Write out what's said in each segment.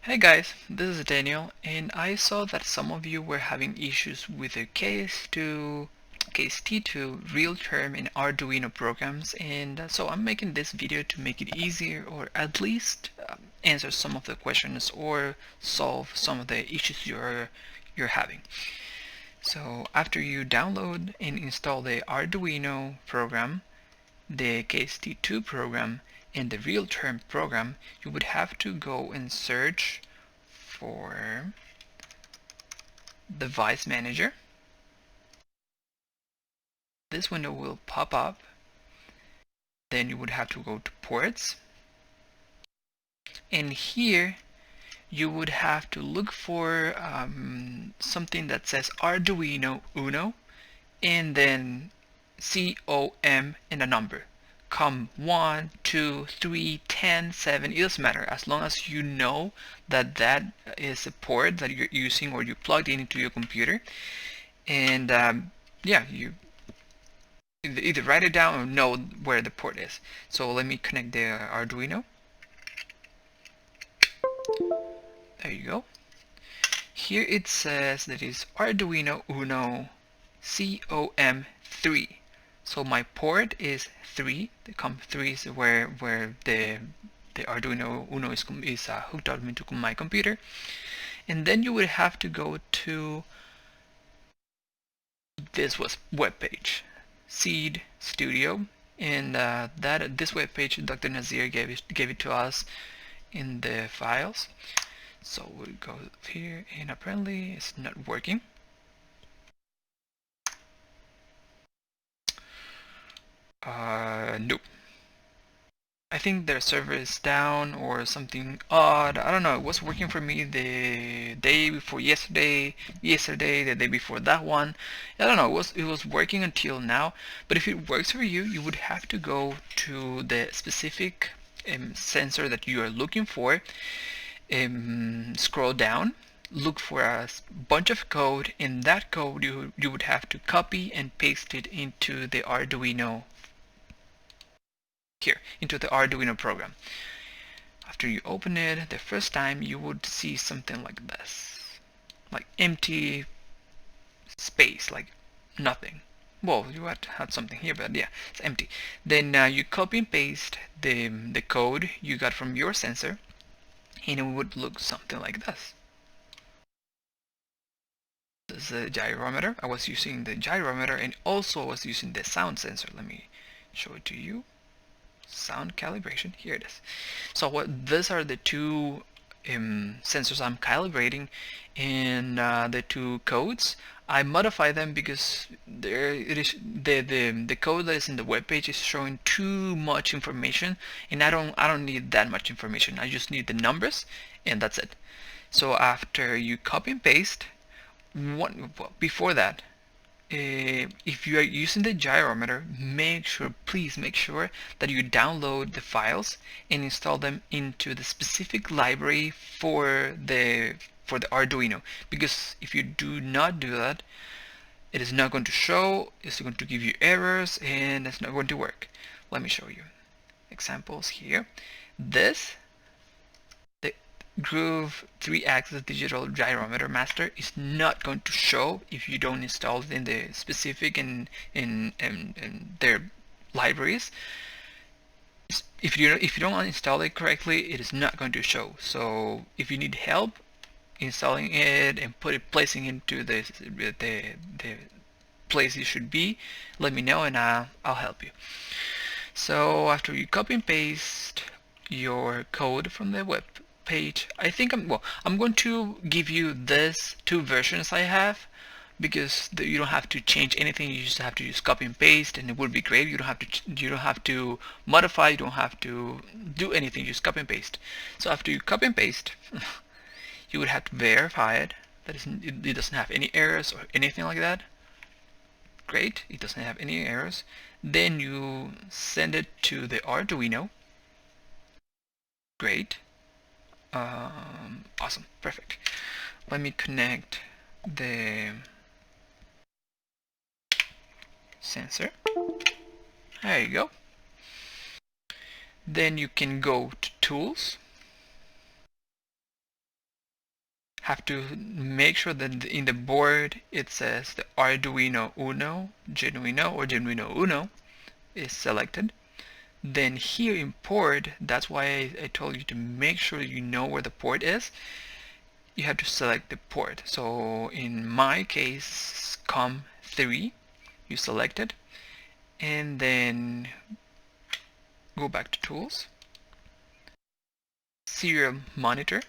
Hey guys, this is Daniel, and I saw that some of you were having issues with the case T2 real-term and Arduino programs, and so I'm making this video to make it easier, or at least answer some of the questions or solve some of the issues you're having. So after you download and install the Arduino program, the case T2 program, and the real-term program, you would have to go and search for Device Manager. This window will pop up. Then you would have to go to Ports, and here you would have to look for something that says Arduino Uno, and then COM and a number. COM 1, 2, 3, 10, 7, it doesn't matter, as long as you know that that is a port that you're using or you plugged into your computer. And yeah, you either write it down or know where the port is. So let me connect the Arduino. There you go. Here it says that it's Arduino Uno COM3. So my port is 3. The COM3 is where the Arduino Uno is hooked up into my computer. And then you would have to go to this web page, Seed Studio, and this web page Dr. Nazir gave it to us in the files. So we'll go here, and apparently it's not working. Nope. I think their server is down or something odd. I don't know. It was working for me the day before yesterday, the day before that one. I don't know. It was working until now. But if it works for you, you would have to go to the specific sensor that you are looking for. Scroll down, look for a bunch of code. In that code, you would have to copy and paste it into the Arduino here, into the Arduino program. After you open it the first time, you would see something like this, like empty space, like nothing. Well, you had something here, but yeah, it's empty. Then you copy and paste the code you got from your sensor, and it would look something like this. This is a gyrometer. I was using the gyrometer, and also I was using the sound sensor. Let me show it to you. Sound calibration, here it is. So these are the two sensors I'm calibrating, and the two codes. I modify them because the code that is in the web page is showing too much information, and I don't need that much information. I just need the numbers, and that's it. So after you copy and paste, before that, if you are using the gyrometer, please make sure that you download the files and install them into the specific library for the Arduino, because if you do not do that, it is not going to show, it's going to give you errors, and it's not going to work. Let me show you examples here. This Groove 3-axis digital gyrometer master is not going to show if you don't install it in the specific in their libraries. If you don't install it correctly, it is not going to show. So if you need help installing it and placing into the place it should be, let me know and I'll help you. So after you copy and paste your code from the web page, I think I'm going to give you these two versions I have, because you don't have to change anything. You just have to use copy and paste, and it would be great. You don't have to modify. You don't have to do anything. Just copy and paste. So after you copy and paste, you would have to verify it that it doesn't have any errors or anything like that. Great, it doesn't have any errors. Then you send it to the Arduino. Great. Awesome, perfect. Let me connect the sensor. There you go. Then you can go to Tools, have to make sure that in the board it says the Arduino Uno, Genuino Uno is selected. Then here in port, that's why I told you to make sure you know where the port is. You have to select the port. So in my case, COM3, you select it, and then go back to Tools, Serial Monitor,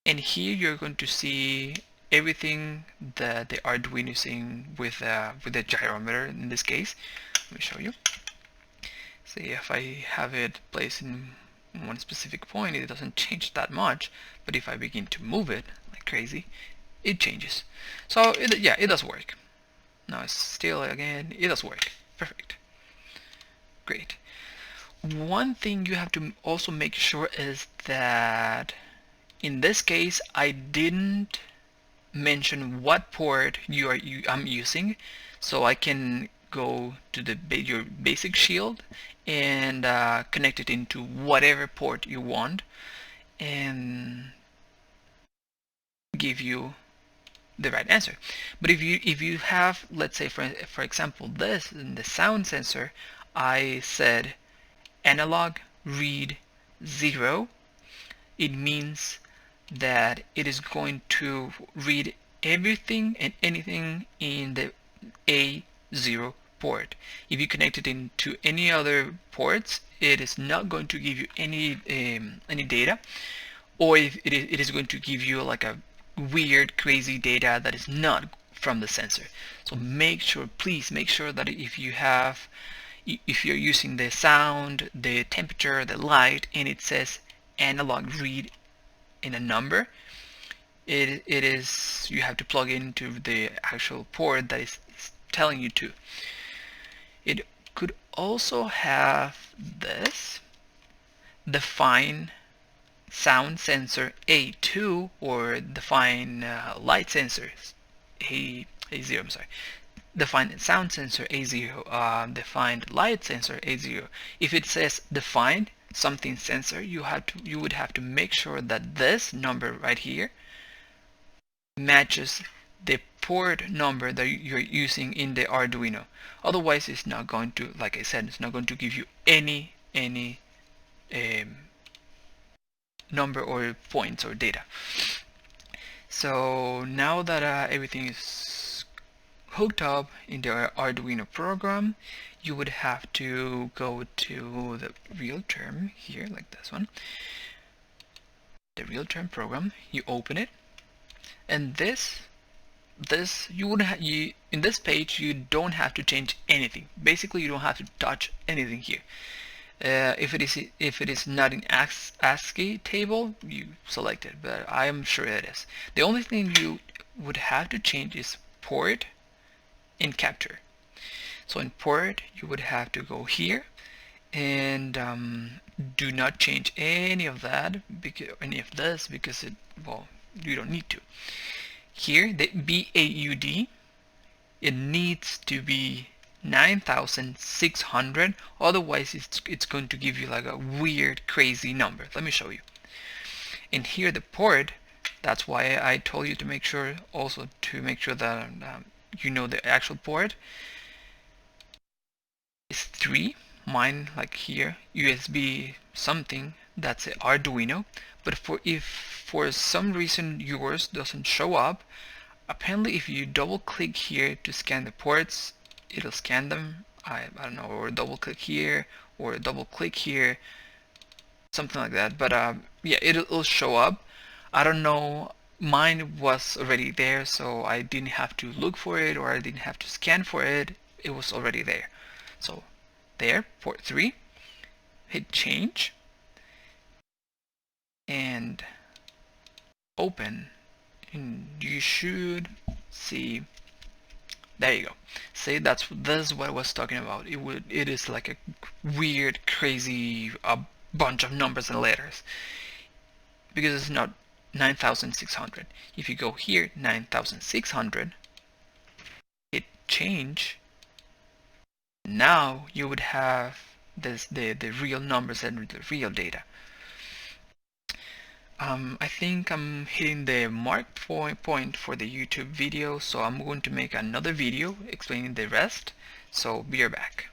and here you're going to see everything that the Arduino is seeing with the gyrometer in this case. Let me show you. See, if I have it placed in one specific point, it doesn't change that much, but if I begin to move it like crazy, it changes. So yeah, it does work. Now it's still, again, it does work. Perfect. Great. One thing you have to also make sure is that in this case I didn't mention what port I'm using, so I can go to your basic shield and connect it into whatever port you want and give you the right answer. But if you have, let's say for example, this in the sound sensor, I said analog read 0, it means that it is going to read everything and anything in the A0 port. If you connect it into any other ports, it is not going to give you any data, or if it is going to give you like a weird crazy data that is not from the sensor. So make sure, please make sure that if you're using the sound, the temperature, the light, and it says analog read in a number, it is, you have to plug into the actual port that is telling you to. It could also have this define sound sensor A2 or define light sensor A0. I'm sorry. Define sound sensor A0, defined light sensor A0. If it says defined something sensor, you would have to make sure that this number right here matches the port number that you're using in the Arduino. Otherwise, it's not going to, like I said, it's not going to give you any number or points or data. So now that everything is hooked up in the Arduino program, you would have to go to the real term here, like this one, the real term program. You open it, and this you would in this page you don't have to change anything. Basically, you don't have to touch anything here. If it is not in ASCII table, you select it, but I am sure it is. The only thing you would have to change is port and capture. So in port, you would have to go here and do not change any of that, because you don't need to. Here, the BAUD, it needs to be 9600, otherwise it's going to give you like a weird crazy number. Let me show you. And here the port, that's why I told you to make sure that you know the actual port is 3. Mine, like here, USB something, that's an Arduino. But if for some reason yours doesn't show up, apparently if you double click here to scan the ports, it'll scan them. I don't know, or double click here, or double click here, something like that. But yeah, it'll show up. I don't know, mine was already there, so I didn't have to look for it, or I didn't have to scan for it. It was already there. So there, port 3, hit change and open, and you should see, there you go. See, this is what I was talking about. It is like a weird crazy bunch of numbers and letters, because it's not 9600. If you go here, 9600, hit change, now you would have the real numbers and the real data. I think I'm hitting the mark point for the YouTube video, so I'm going to make another video explaining the rest. So be right back.